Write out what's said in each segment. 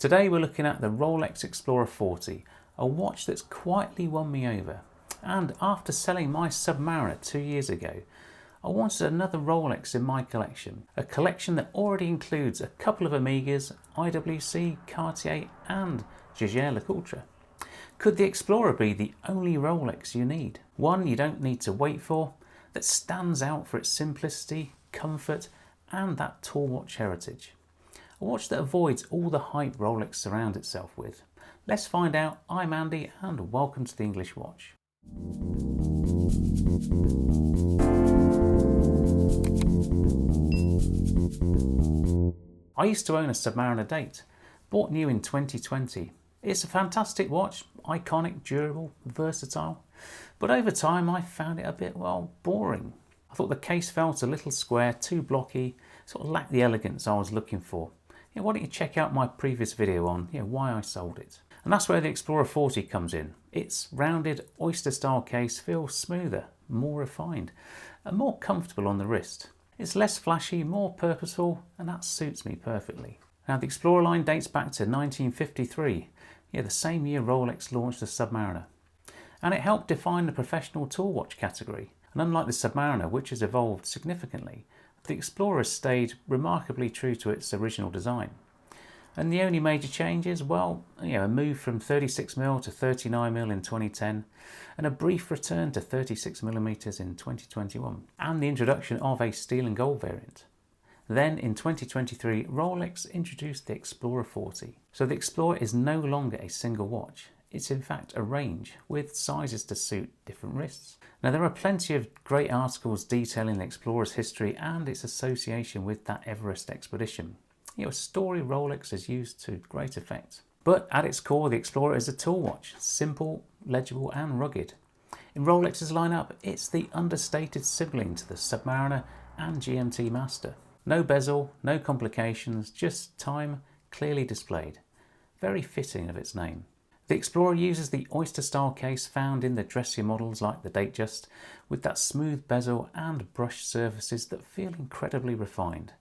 Today we're looking at the Rolex Explorer 40, a watch that's quietly won me over. And after selling my Submariner 2 years ago, I wanted another Rolex in my collection, a collection that already includes a couple of Omegas, IWC, Cartier and Jaeger-LeCoultre. Could the Explorer be the only Rolex you need? One you don't need to wait for, that stands out for its simplicity, comfort and that tall watch heritage. A watch that avoids all the hype Rolex surrounds itself with. Let's find out. I'm Andy and welcome to the English Watch. I used to own a Submariner date, bought new in 2020. It's a fantastic watch, iconic, durable, versatile, but over time I found it a bit, boring. I thought the case felt a little square, too blocky, sort of lacked the elegance I was looking for. Why don't you check out my previous video on why I sold it. And that's where the Explorer 40 comes in. Its rounded oyster style case feels smoother, more refined and more comfortable on the wrist. It's less flashy, more purposeful, and that suits me perfectly. Now the Explorer line dates back to 1953, the same year Rolex launched the Submariner. And it helped define the professional tool watch category. And unlike the Submariner, which has evolved significantly, the Explorer stayed remarkably true to its original design. And the only major changes, a move from 36mm to 39mm in 2010 and a brief return to 36mm in 2021 and the introduction of a steel and gold variant. Then in 2023, Rolex introduced the Explorer 40. So the Explorer is no longer a single watch. It's in fact a range with sizes to suit different wrists. Now there are plenty of great articles detailing the Explorer's history and its association with that Everest expedition. A story Rolex has used to great effect. But at its core, the Explorer is a tool watch, simple, legible and rugged. In Rolex's lineup, it's the understated sibling to the Submariner and GMT Master. No bezel, no complications, just time clearly displayed. Very fitting of its name. The Explorer uses the oyster-style case found in the dressier models like the Datejust, with that smooth bezel and brushed surfaces that feel incredibly refined.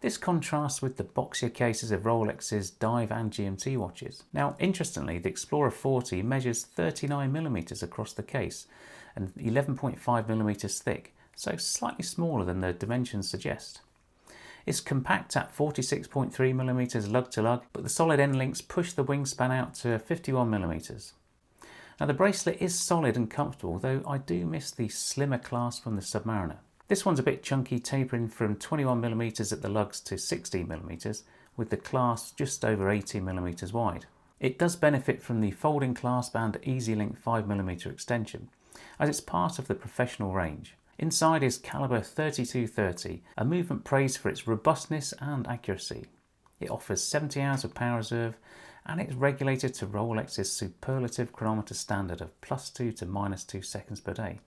This contrasts with the boxier cases of Rolex's dive and GMT watches. Now, interestingly, the Explorer 40 measures 39mm across the case and 11.5mm thick, so slightly smaller than the dimensions suggest. It's compact at 46.3mm lug to lug, but the solid end links push the wingspan out to 51mm. Now the bracelet is solid and comfortable, though I do miss the slimmer clasp from the Submariner. This one's a bit chunky, tapering from 21mm at the lugs to 16mm, with the clasp just over 18mm wide. It does benefit from the folding clasp and Easy Link 5mm extension, as it's part of the professional range. Inside is caliber 3230, a movement praised for its robustness and accuracy. It offers 70 hours of power reserve and it's regulated to Rolex's superlative chronometer standard of +2 to -2 seconds per day.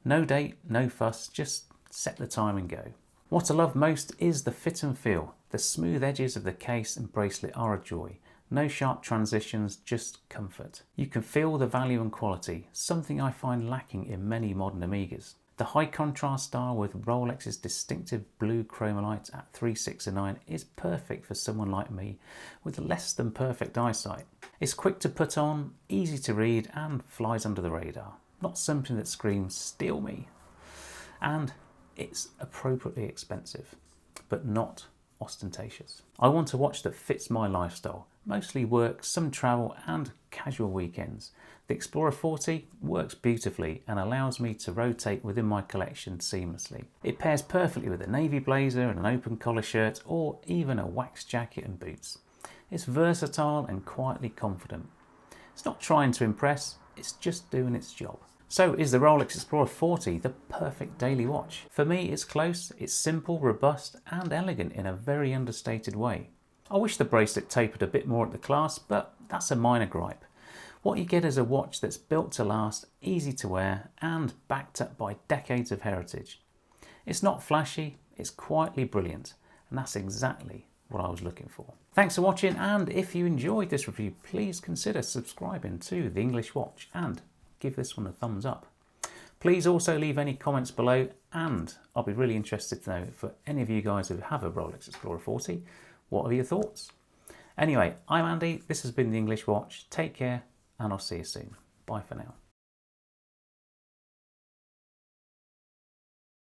No date, no fuss, just set the time and go. What I love most is the fit and feel. The smooth edges of the case and bracelet are a joy. No sharp transitions, just comfort. You can feel the value and quality, something I find lacking in many modern Omegas. The high contrast style with Rolex's distinctive blue chromolite at 369 is perfect for someone like me with less than perfect eyesight. It's quick to put on, easy to read and flies under the radar. Not something that screams, steal me. And it's appropriately expensive, but not ostentatious. I want a watch that fits my lifestyle, mostly work, some travel and casual weekends. The Explorer 40 works beautifully and allows me to rotate within my collection seamlessly. It pairs perfectly with a navy blazer and an open collar shirt or even a wax jacket and boots. It's versatile and quietly confident. It's not trying to impress, it's just doing its job. So is the Rolex Explorer 40 the perfect daily watch? For me it's close, it's simple, robust and elegant in a very understated way. I wish the bracelet tapered a bit more at the clasp, but that's a minor gripe. What you get is a watch that's built to last, easy to wear and backed up by decades of heritage. It's not flashy, it's quietly brilliant, and that's exactly what I was looking for. Thanks for watching, and if you enjoyed this review, please consider subscribing to The English Watch and give this one a thumbs up. Please also leave any comments below, and I'll be really interested to know for any of you guys who have a Rolex Explorer 40, what are your thoughts? Anyway, I'm Andy, this has been The English Watch. Take care, and I'll see you soon. Bye for now.